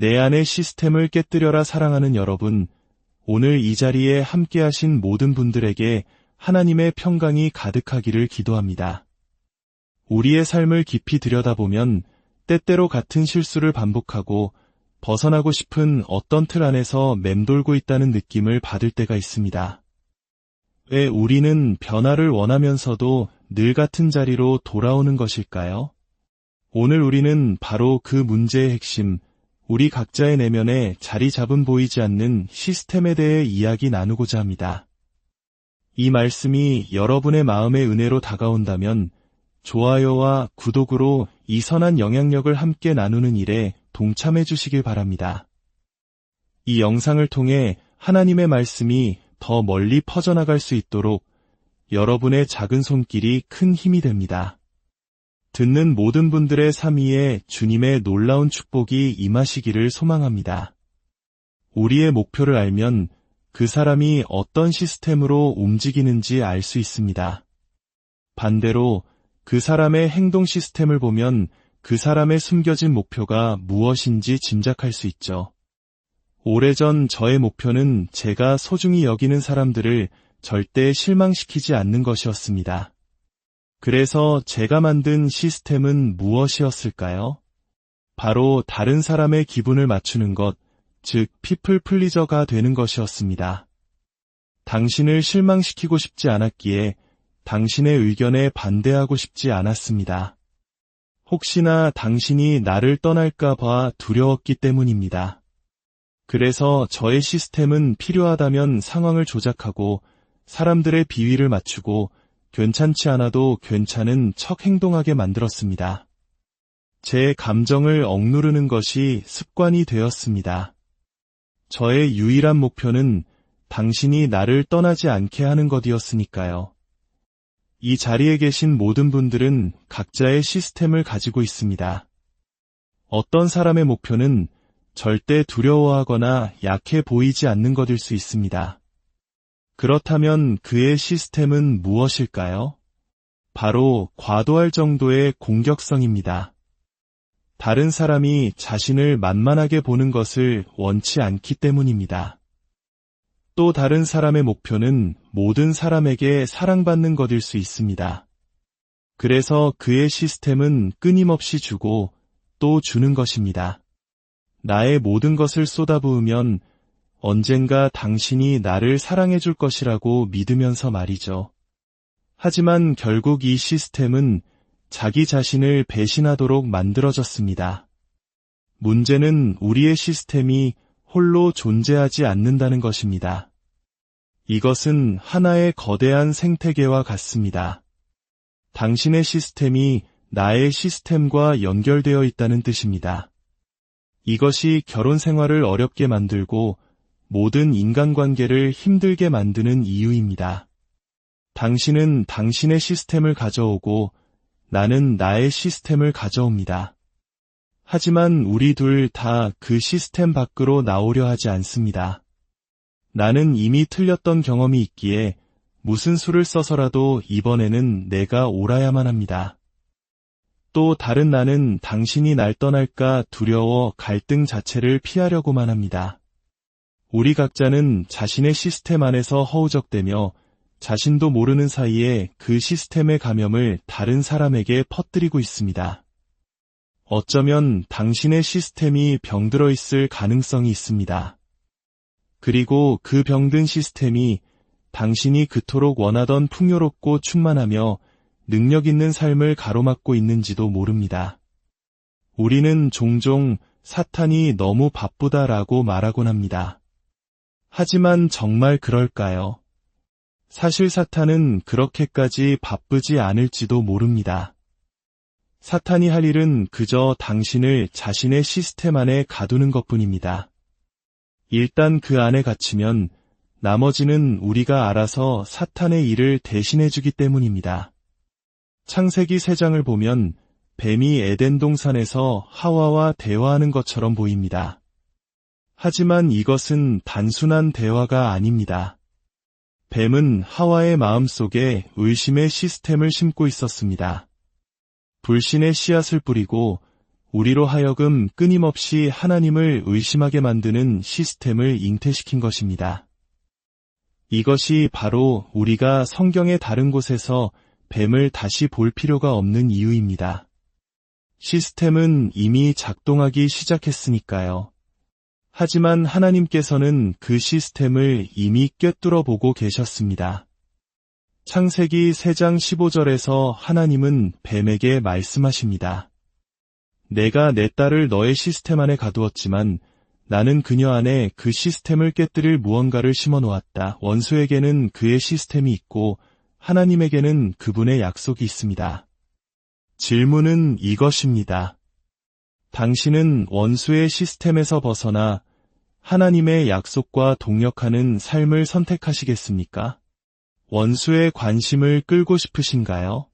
내 안의 시스템을 깨뜨려라. 사랑하는 여러분, 오늘 이 자리에 함께하신 모든 분들에게 하나님의 평강이 가득하기를 기도합니다. 우리의 삶을 깊이 들여다보면 때때로 같은 실수를 반복하고 벗어나고 싶은 어떤 틀 안에서 맴돌고 있다는 느낌을 받을 때가 있습니다. 왜 우리는 변화를 원하면서도 늘 같은 자리로 돌아오는 것일까요? 오늘 우리는 바로 그 문제의 핵심, 우리 각자의 내면에 자리 잡은 보이지 않는 시스템에 대해 이야기 나누고자 합니다. 이 말씀이 여러분의 마음의 은혜로 다가온다면 좋아요와 구독으로 이 선한 영향력을 함께 나누는 일에 동참해 주시길 바랍니다. 이 영상을 통해 하나님의 말씀이 더 멀리 퍼져나갈 수 있도록 여러분의 작은 손길이 큰 힘이 됩니다. 듣는 모든 분들의 삶 위에 주님의 놀라운 축복이 임하시기를 소망합니다. 우리의 목표를 알면 그 사람이 어떤 시스템으로 움직이는지 알 수 있습니다. 반대로 그 사람의 행동 시스템을 보면 그 사람의 숨겨진 목표가 무엇인지 짐작할 수 있죠. 오래전 저의 목표는 제가 소중히 여기는 사람들을 절대 실망시키지 않는 것이었습니다. 그래서 제가 만든 시스템은 무엇이었을까요? 바로 다른 사람의 기분을 맞추는 것, 즉 피플 플리저가 되는 것이었습니다. 당신을 실망시키고 싶지 않았기에 당신의 의견에 반대하고 싶지 않았습니다. 혹시나 당신이 나를 떠날까 봐 두려웠기 때문입니다. 그래서 저의 시스템은 필요하다면 상황을 조작하고 사람들의 비위를 맞추고 괜찮지 않아도 괜찮은 척 행동하게 만들었습니다. 제 감정을 억누르는 것이 습관이 되었습니다. 저의 유일한 목표는 당신이 나를 떠나지 않게 하는 것이었으니까요. 이 자리에 계신 모든 분들은 각자의 시스템을 가지고 있습니다. 어떤 사람의 목표는 절대 두려워하거나 약해 보이지 않는 것일 수 있습니다. 그렇다면 그의 시스템은 무엇일까요? 바로 과도할 정도의 공격성입니다. 다른 사람이 자신을 만만하게 보는 것을 원치 않기 때문입니다. 또 다른 사람의 목표는 모든 사람에게 사랑받는 것일 수 있습니다. 그래서 그의 시스템은 끊임없이 주고 또 주는 것입니다. 나의 모든 것을 쏟아부으면 언젠가 당신이 나를 사랑해 줄 것이라고 믿으면서 말이죠. 하지만 결국 이 시스템은 자기 자신을 배신하도록 만들어졌습니다. 문제는 우리의 시스템이 홀로 존재하지 않는다는 것입니다. 이것은 하나의 거대한 생태계와 같습니다. 당신의 시스템이 나의 시스템과 연결되어 있다는 뜻입니다. 이것이 결혼 생활을 어렵게 만들고 모든 인간관계를 힘들게 만드는 이유입니다. 당신은 당신의 시스템을 가져오고 나는 나의 시스템을 가져옵니다. 하지만 우리 둘 다 그 시스템 밖으로 나오려 하지 않습니다. 나는 이미 틀렸던 경험이 있기에 무슨 수를 써서라도 이번에는 내가 옳아야만 합니다. 또 다른 나는 당신이 날 떠날까 두려워 갈등 자체를 피하려고만 합니다. 우리 각자는 자신의 시스템 안에서 허우적대며 자신도 모르는 사이에 그 시스템의 감염을 다른 사람에게 퍼뜨리고 있습니다. 어쩌면 당신의 시스템이 병들어 있을 가능성이 있습니다. 그리고 그 병든 시스템이 당신이 그토록 원하던 풍요롭고 충만하며 능력 있는 삶을 가로막고 있는지도 모릅니다. 우리는 종종 사탄이 너무 바쁘다라고 말하곤 합니다. 하지만 정말 그럴까요? 사실 사탄은 그렇게까지 바쁘지 않을지도 모릅니다. 사탄이 할 일은 그저 당신을 자신의 시스템 안에 가두는 것뿐입니다. 일단 그 안에 갇히면 나머지는 우리가 알아서 사탄의 일을 대신해주기 때문입니다. 창세기 3장을 보면 뱀이 에덴 동산에서 하와와 대화하는 것처럼 보입니다. 하지만 이것은 단순한 대화가 아닙니다. 뱀은 하와의 마음속에 의심의 시스템을 심고 있었습니다. 불신의 씨앗을 뿌리고 우리로 하여금 끊임없이 하나님을 의심하게 만드는 시스템을 잉태시킨 것입니다. 이것이 바로 우리가 성경의 다른 곳에서 뱀을 다시 볼 필요가 없는 이유입니다. 시스템은 이미 작동하기 시작했으니까요. 하지만 하나님께서는 그 시스템을 이미 꿰뚫어 보고 계셨습니다. 창세기 3장 15절에서 하나님은 뱀에게 말씀하십니다. 내가 내 딸을 너의 시스템 안에 가두었지만 나는 그녀 안에 그 시스템을 깨뜨릴 무언가를 심어놓았다. 원수에게는 그의 시스템이 있고 하나님에게는 그분의 약속이 있습니다. 질문은 이것입니다. 당신은 원수의 시스템에서 벗어나 하나님의 약속과 동력하는 삶을 선택하시겠습니까? 원수의 관심을 끌고 싶으신가요?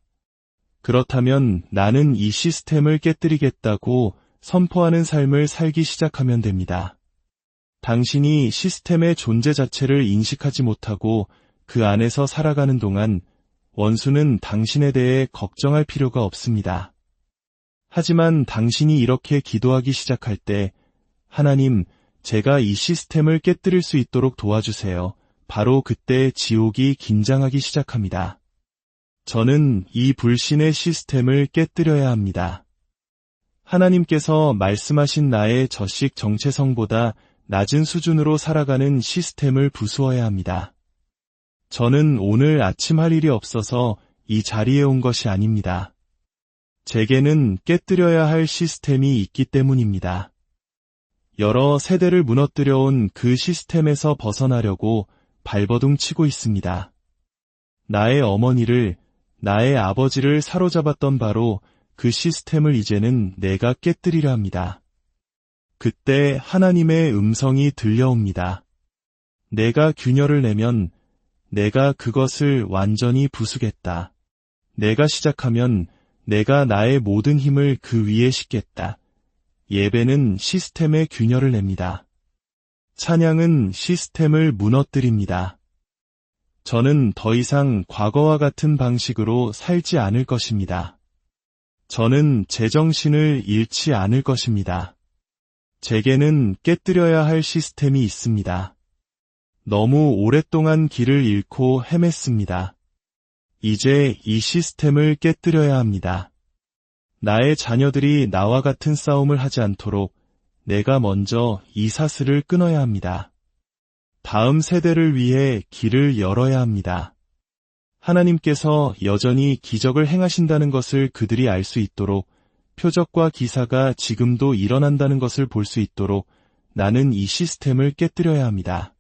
그렇다면 나는 이 시스템을 깨뜨리겠다고 선포하는 삶을 살기 시작하면 됩니다. 당신이 시스템의 존재 자체를 인식하지 못하고 그 안에서 살아가는 동안 원수는 당신에 대해 걱정할 필요가 없습니다. 하지만 당신이 이렇게 기도하기 시작할 때 하나님, 제가 이 시스템을 깨뜨릴 수 있도록 도와주세요. 바로 그때 지옥이 긴장하기 시작합니다. 저는 이 불신의 시스템을 깨뜨려야 합니다. 하나님께서 말씀하신 나의 저식 정체성보다 낮은 수준으로 살아가는 시스템을 부수어야 합니다. 저는 오늘 아침 할 일이 없어서 이 자리에 온 것이 아닙니다. 제게는 깨뜨려야 할 시스템이 있기 때문입니다. 여러 세대를 무너뜨려온 그 시스템에서 벗어나려고 발버둥 치고 있습니다. 나의 어머니를, 나의 아버지를 사로잡았던 바로 그 시스템을 이제는 내가 깨뜨리려 합니다. 그때 하나님의 음성이 들려옵니다. 내가 균열을 내면 내가 그것을 완전히 부수겠다. 내가 시작하면 내가 나의 모든 힘을 그 위에 싣겠다. 예배는 시스템의 균열을 냅니다. 찬양은 시스템을 무너뜨립니다. 저는 더 이상 과거와 같은 방식으로 살지 않을 것입니다. 저는 제정신을 잃지 않을 것입니다. 제게는 깨뜨려야 할 시스템이 있습니다. 너무 오랫동안 길을 잃고 헤맸습니다. 이제 이 시스템을 깨뜨려야 합니다. 나의 자녀들이 나와 같은 싸움을 하지 않도록 내가 먼저 이 사슬을 끊어야 합니다. 다음 세대를 위해 길을 열어야 합니다. 하나님께서 여전히 기적을 행하신다는 것을 그들이 알 수 있도록 표적과 기사가 지금도 일어난다는 것을 볼 수 있도록 나는 이 시스템을 깨뜨려야 합니다.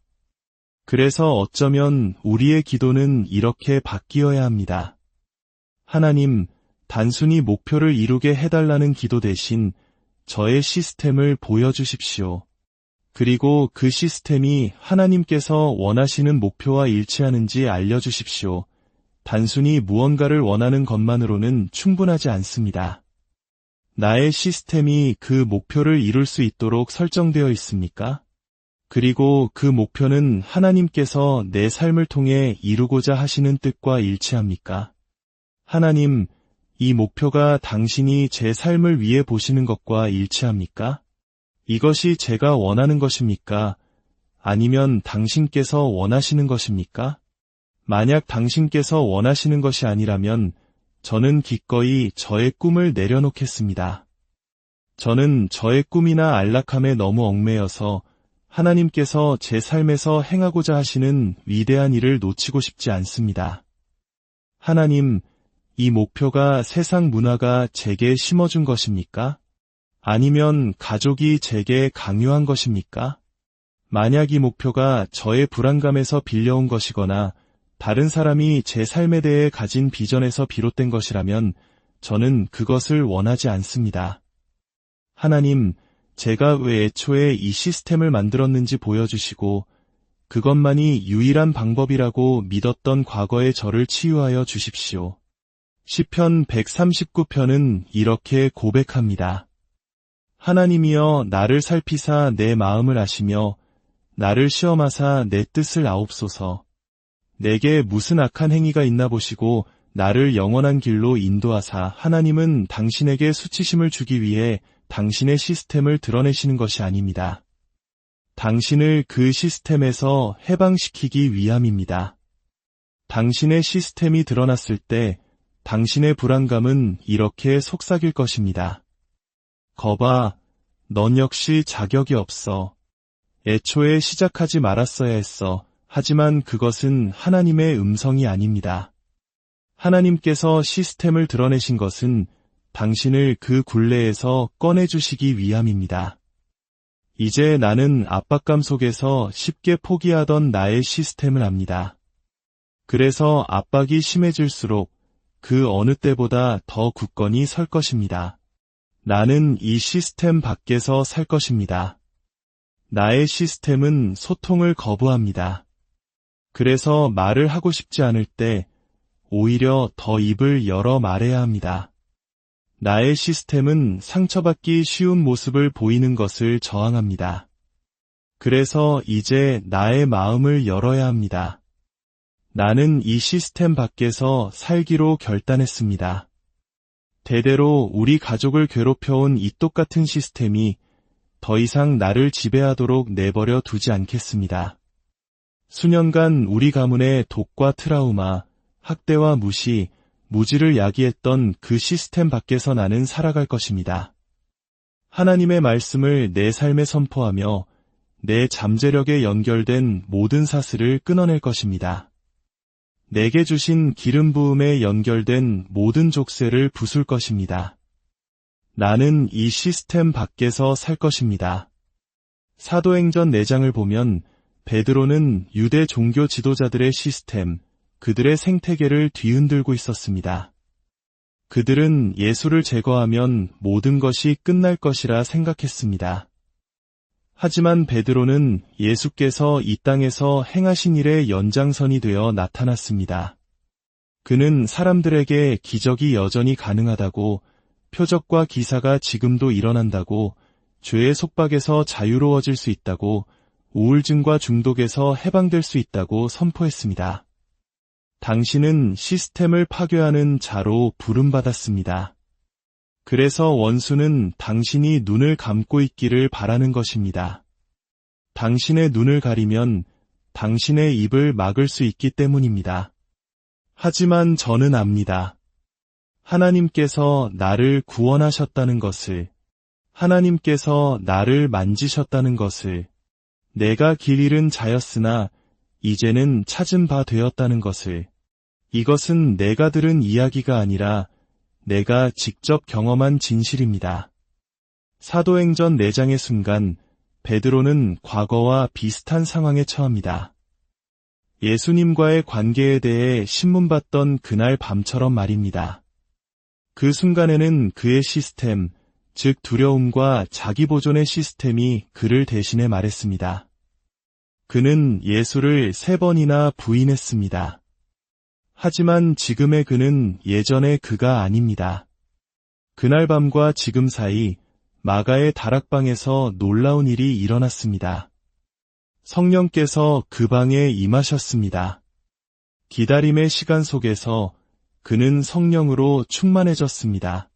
그래서 어쩌면 우리의 기도는 이렇게 바뀌어야 합니다. 하나님, 단순히 목표를 이루게 해달라는 기도 대신 저의 시스템을 보여주십시오. 그리고 그 시스템이 하나님께서 원하시는 목표와 일치하는지 알려주십시오. 단순히 무언가를 원하는 것만으로는 충분하지 않습니다. 나의 시스템이 그 목표를 이룰 수 있도록 설정되어 있습니까? 그리고 그 목표는 하나님께서 내 삶을 통해 이루고자 하시는 뜻과 일치합니까? 하나님, 이 목표가 당신이 제 삶을 위해 보시는 것과 일치합니까? 이것이 제가 원하는 것입니까? 아니면 당신께서 원하시는 것입니까? 만약 당신께서 원하시는 것이 아니라면 저는 기꺼이 저의 꿈을 내려놓겠습니다. 저는 저의 꿈이나 안락함에 너무 얽매여서 하나님께서 제 삶에서 행하고자 하시는 위대한 일을 놓치고 싶지 않습니다. 하나님, 이 목표가 세상 문화가 제게 심어준 것입니까? 아니면 가족이 제게 강요한 것입니까? 만약 이 목표가 저의 불안감에서 빌려온 것이거나 다른 사람이 제 삶에 대해 가진 비전에서 비롯된 것이라면 저는 그것을 원하지 않습니다. 하나님, 제가 왜 애초에 이 시스템을 만들었는지 보여주시고 그것만이 유일한 방법이라고 믿었던 과거의 저를 치유하여 주십시오. 시편 139편은 이렇게 고백합니다. 하나님이여 나를 살피사 내 마음을 아시며 나를 시험하사 내 뜻을 아옵소서. 내게 무슨 악한 행위가 있나 보시고 나를 영원한 길로 인도하사 하나님은 당신에게 수치심을 주기 위해 당신의 시스템을 드러내시는 것이 아닙니다. 당신을 그 시스템에서 해방시키기 위함입니다. 당신의 시스템이 드러났을 때 당신의 불안감은 이렇게 속삭일 것입니다. 거봐, 넌 역시 자격이 없어. 애초에 시작하지 말았어야 했어. 하지만 그것은 하나님의 음성이 아닙니다. 하나님께서 시스템을 드러내신 것은 당신을 그 굴레에서 꺼내주시기 위함입니다. 이제 나는 압박감 속에서 쉽게 포기하던 나의 시스템을 압니다. 그래서 압박이 심해질수록 그 어느 때보다 더 굳건히 설 것입니다. 나는 이 시스템 밖에서 살 것입니다. 나의 시스템은 소통을 거부합니다. 그래서 말을 하고 싶지 않을 때 오히려 더 입을 열어 말해야 합니다. 나의 시스템은 상처받기 쉬운 모습을 보이는 것을 저항합니다. 그래서 이제 나의 마음을 열어야 합니다. 나는 이 시스템 밖에서 살기로 결단했습니다. 대대로 우리 가족을 괴롭혀온 이 똑같은 시스템이 더 이상 나를 지배하도록 내버려 두지 않겠습니다. 수년간 우리 가문의 독과 트라우마, 학대와 무시, 무지를 야기했던 그 시스템 밖에서 나는 살아갈 것입니다. 하나님의 말씀을 내 삶에 선포하며 내 잠재력에 연결된 모든 사슬을 끊어낼 것입니다. 내게 주신 기름 부음에 연결된 모든 족쇄를 부술 것입니다. 나는 이 시스템 밖에서 살 것입니다. 사도행전 4장을 보면 베드로는 유대 종교 지도자들의 시스템, 그들의 생태계를 뒤흔들고 있었습니다. 그들은 예수를 제거하면 모든 것이 끝날 것이라 생각했습니다. 하지만 베드로는 예수께서 이 땅에서 행하신 일의 연장선이 되어 나타났습니다. 그는 사람들에게 기적이 여전히 가능하다고, 표적과 기사가 지금도 일어난다고, 죄의 속박에서 자유로워질 수 있다고, 우울증과 중독에서 해방될 수 있다고 선포했습니다. 당신은 시스템을 파괴하는 자로 부름받았습니다. 그래서 원수는 당신이 눈을 감고 있기를 바라는 것입니다. 당신의 눈을 가리면 당신의 입을 막을 수 있기 때문입니다. 하지만 저는 압니다. 하나님께서 나를 구원하셨다는 것을, 하나님께서 나를 만지셨다는 것을, 내가 길 잃은 자였으나 이제는 찾은 바 되었다는 것을, 이것은 내가 들은 이야기가 아니라 내가 직접 경험한 진실입니다. 사도행전 4장의 순간 베드로는 과거와 비슷한 상황에 처합니다. 예수님과의 관계에 대해 신문받던 그날 밤처럼 말입니다. 그 순간에는 그의 시스템, 즉 두려움과 자기보존의 시스템이 그를 대신해 말했습니다. 그는 예수를 3번이나 부인했습니다. 하지만 지금의 그는 예전의 그가 아닙니다. 그날 밤과 지금 사이 마가의 다락방에서 놀라운 일이 일어났습니다. 성령께서 그 방에 임하셨습니다. 기다림의 시간 속에서 그는 성령으로 충만해졌습니다.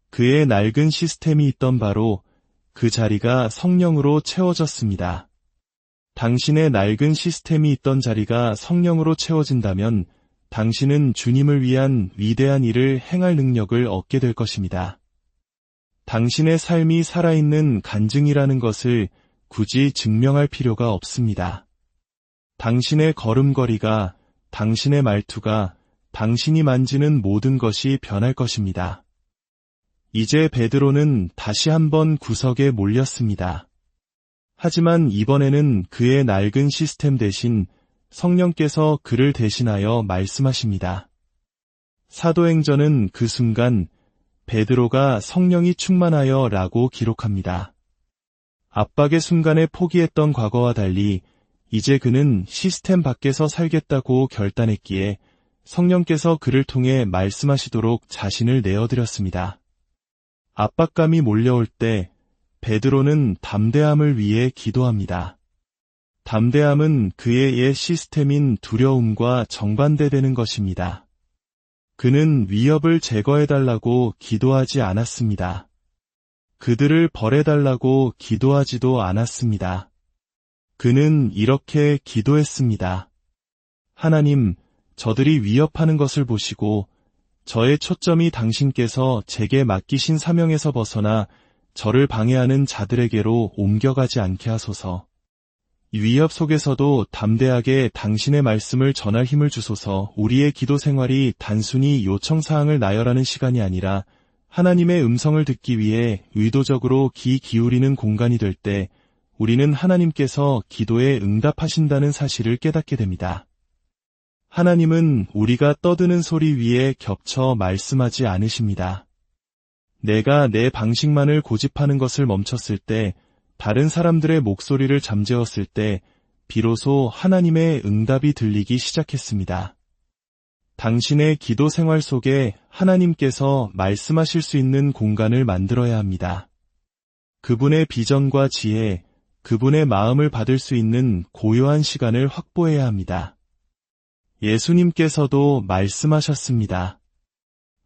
그의 낡은 시스템이 있던 바로 그 자리가 성령으로 채워졌습니다. 당신의 낡은 시스템이 있던 자리가 성령으로 채워진다면 당신은 주님을 위한 위대한 일을 행할 능력을 얻게 될 것입니다. 당신의 삶이 살아있는 간증이라는 것을 굳이 증명할 필요가 없습니다. 당신의 걸음걸이가, 당신의 말투가, 당신이 만지는 모든 것이 변할 것입니다. 이제 베드로는 다시 한번 구석에 몰렸습니다. 하지만 이번에는 그의 낡은 시스템 대신 성령께서 그를 대신하여 말씀하십니다. 사도행전은 그 순간 베드로가 성령이 충만하여 라고 기록합니다. 압박의 순간에 포기했던 과거와 달리 이제 그는 시스템 밖에서 살겠다고 결단했기에 성령께서 그를 통해 말씀하시도록 자신을 내어드렸습니다. 압박감이 몰려올 때 베드로는 담대함을 위해 기도합니다. 담대함은 그의 옛 시스템인 두려움과 정반대되는 것입니다. 그는 위협을 제거해달라고 기도하지 않았습니다. 그들을 벌해달라고 기도하지도 않았습니다. 그는 이렇게 기도했습니다. 하나님, 저들이 위협하는 것을 보시고 저의 초점이 당신께서 제게 맡기신 사명에서 벗어나 저를 방해하는 자들에게로 옮겨가지 않게 하소서. 위협 속에서도 담대하게 당신의 말씀을 전할 힘을 주소서. 우리의 기도 생활이 단순히 요청사항을 나열하는 시간이 아니라 하나님의 음성을 듣기 위해 의도적으로 귀 기울이는 공간이 될 때 우리는 하나님께서 기도에 응답하신다는 사실을 깨닫게 됩니다. 하나님은 우리가 떠드는 소리 위에 겹쳐 말씀하지 않으십니다. 내가 내 방식만을 고집하는 것을 멈췄을 때, 다른 사람들의 목소리를 잠재웠을 때 비로소 하나님의 응답이 들리기 시작했습니다. 당신의 기도 생활 속에 하나님께서 말씀하실 수 있는 공간을 만들어야 합니다. 그분의 비전과 지혜, 그분의 마음을 받을 수 있는 고요한 시간을 확보해야 합니다. 예수님께서도 말씀하셨습니다.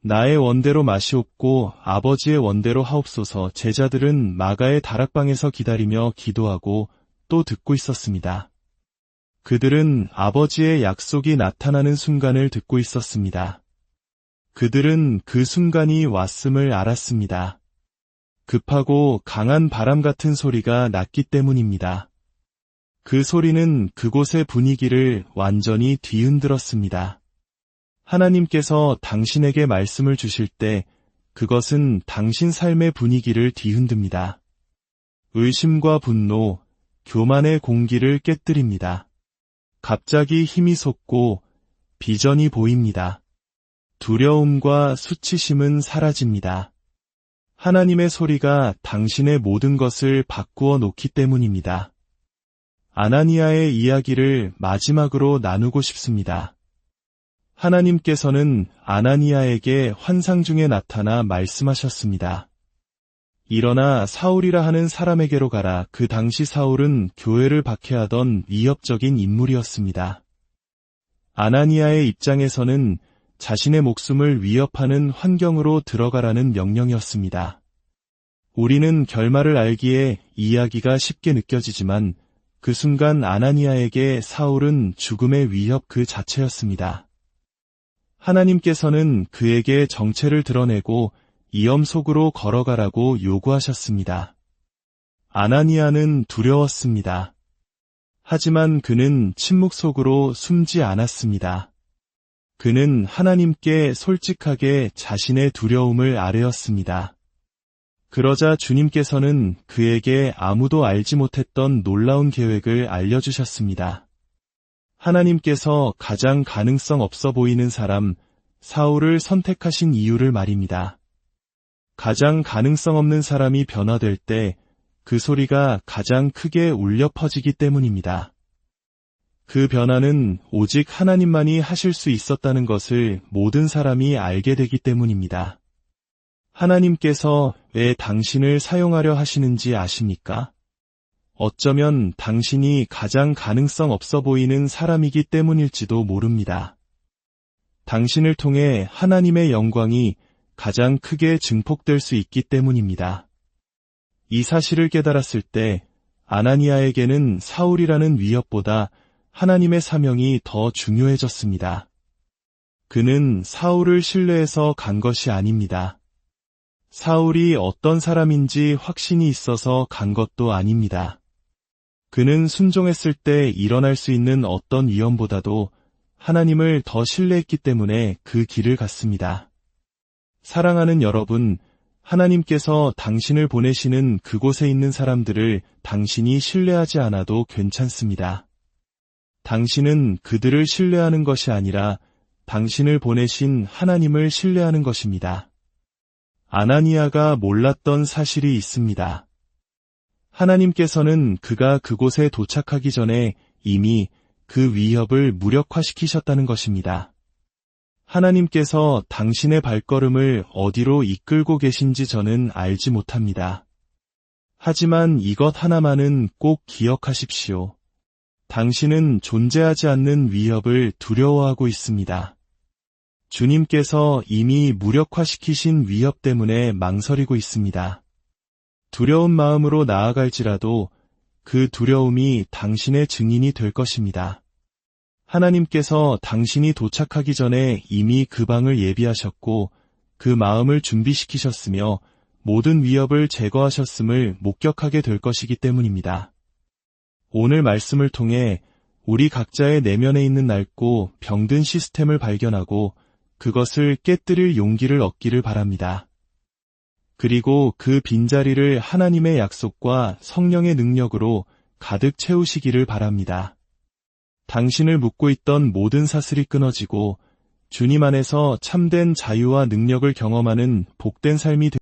나의 원대로 마시옵고 아버지의 원대로 하옵소서. 제자들은 마가의 다락방에서 기다리며 기도하고 또 듣고 있었습니다. 그들은 아버지의 약속이 나타나는 순간을 듣고 있었습니다. 그들은 그 순간이 왔음을 알았습니다. 급하고 강한 바람 같은 소리가 났기 때문입니다. 그 소리는 그곳의 분위기를 완전히 뒤흔들었습니다. 하나님께서 당신에게 말씀을 주실 때 그것은 당신 삶의 분위기를 뒤흔듭니다. 의심과 분노, 교만의 공기를 깨뜨립니다. 갑자기 힘이 솟고 비전이 보입니다. 두려움과 수치심은 사라집니다. 하나님의 소리가 당신의 모든 것을 바꾸어 놓기 때문입니다. 아나니아의 이야기를 마지막으로 나누고 싶습니다. 하나님께서는 아나니아에게 환상 중에 나타나 말씀하셨습니다. 일어나 사울이라 하는 사람에게로 가라. 그 당시 사울은 교회를 박해하던 위협적인 인물이었습니다. 아나니아의 입장에서는 자신의 목숨을 위협하는 환경으로 들어가라는 명령이었습니다. 우리는 결말을 알기에 이야기가 쉽게 느껴지지만 그 순간 아나니아에게 사울은 죽음의 위협 그 자체였습니다. 하나님께서는 그에게 정체를 드러내고 이염 속으로 걸어가라고 요구하셨습니다. 아나니아는 두려웠습니다. 하지만 그는 침묵 속으로 숨지 않았습니다. 그는 하나님께 솔직하게 자신의 두려움을 아뢰었습니다. 그러자 주님께서는 그에게 아무도 알지 못했던 놀라운 계획을 알려주셨습니다. 하나님께서 가장 가능성 없어 보이는 사람, 사울을 선택하신 이유를 말입니다. 가장 가능성 없는 사람이 변화될 때 그 소리가 가장 크게 울려 퍼지기 때문입니다. 그 변화는 오직 하나님만이 하실 수 있었다는 것을 모든 사람이 알게 되기 때문입니다. 하나님께서 왜 당신을 사용하려 하시는지 아십니까? 어쩌면 당신이 가장 가능성 없어 보이는 사람이기 때문일지도 모릅니다. 당신을 통해 하나님의 영광이 가장 크게 증폭될 수 있기 때문입니다. 이 사실을 깨달았을 때 아나니아에게는 사울이라는 위협보다 하나님의 사명이 더 중요해졌습니다. 그는 사울을 신뢰해서 간 것이 아닙니다. 사울이 어떤 사람인지 확신이 있어서 간 것도 아닙니다. 그는 순종했을 때 일어날 수 있는 어떤 위험보다도 하나님을 더 신뢰했기 때문에 그 길을 갔습니다. 사랑하는 여러분, 하나님께서 당신을 보내시는 그곳에 있는 사람들을 당신이 신뢰하지 않아도 괜찮습니다. 당신은 그들을 신뢰하는 것이 아니라 당신을 보내신 하나님을 신뢰하는 것입니다. 아나니아가 몰랐던 사실이 있습니다. 하나님께서는 그가 그곳에 도착하기 전에 이미 그 위협을 무력화시키셨다는 것입니다. 하나님께서 당신의 발걸음을 어디로 이끌고 계신지 저는 알지 못합니다. 하지만 이것 하나만은 꼭 기억하십시오. 당신은 존재하지 않는 위협을 두려워하고 있습니다. 주님께서 이미 무력화시키신 위협 때문에 망설이고 있습니다. 두려운 마음으로 나아갈지라도 그 두려움이 당신의 증인이 될 것입니다. 하나님께서 당신이 도착하기 전에 이미 그 방을 예비하셨고 그 마음을 준비시키셨으며 모든 위협을 제거하셨음을 목격하게 될 것이기 때문입니다. 오늘 말씀을 통해 우리 각자의 내면에 있는 낡고 병든 시스템을 발견하고 그것을 깨뜨릴 용기를 얻기를 바랍니다. 그리고 그 빈자리를 하나님의 약속과 성령의 능력으로 가득 채우시기를 바랍니다. 당신을 묶고 있던 모든 사슬이 끊어지고 주님 안에서 참된 자유와 능력을 경험하는 복된 삶이